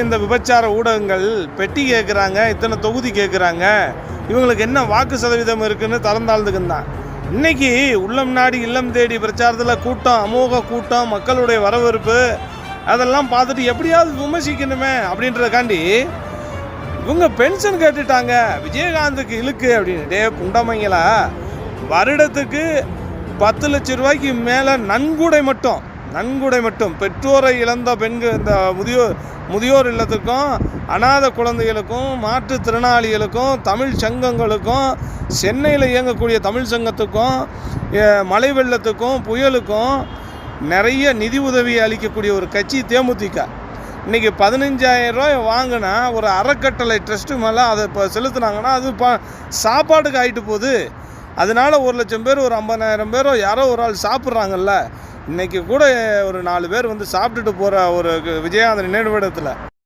இந்த விபச்சார ஊடகங்கள் பெட்டி கேட்குறாங்க, இத்தனை தொகுதி கேட்குறாங்க, இவங்களுக்கு என்ன வாக்கு சதவீதம் இருக்குன்னு தளர்ந்தாழ்ந்துக்குன்னு தான். இன்றைக்கி உள்ளம் நாடி இல்லம் தேடி பிரச்சாரத்தில் கூட்டம், அமோக கூட்டம், மக்களுடைய வரவேற்பு அதெல்லாம் பார்த்துட்டு எப்படியாவது விமர்சிக்கணுமே அப்படின்றதுக்காண்டி இவங்க பென்ஷன் கேட்டுட்டாங்க, விஜயகாந்துக்கு இழுக்கு அப்படின்ட்டு. புண்டமைங்களா, வருடத்துக்கு 10 லட்சம் ரூபாய்க்கு மேலே நன்கொடை மட்டும் பெற்றோரை இழந்த பெண்கள், இந்த முதியோர் இல்லத்துக்கும், அநாத குழந்தைகளுக்கும், மாற்றுத்திறனாளிகளுக்கும், தமிழ் சங்கங்களுக்கும், சென்னையில் இயங்கக்கூடிய தமிழ் சங்கத்துக்கும், மழை வெள்ளத்துக்கும், புயலுக்கும் நிறைய நிதி உதவி அளிக்கக்கூடிய ஒரு கட்சி தேமுதிக. இன்றைக்கி 15,000 ரூபாய் வாங்கினா ஒரு அறக்கட்டளை ட்ரஸ்ட்டு மேலே அதை இப்போ செலுத்துனாங்கன்னா அது சாப்பாட்டுக்கு ஆகிட்டு போகுது. அதனால் 1 லட்சம் பேர், ஒரு 50,000 பேரோ யாரோ ஒரு ஆள் சாப்பிட்றாங்கல்ல. இன்றைக்கி கூட ஒரு 4 பேர் வந்து சாப்பிட்டுட்டு போகிற ஒரு விஜயகாந்த் நினைவிடத்தில்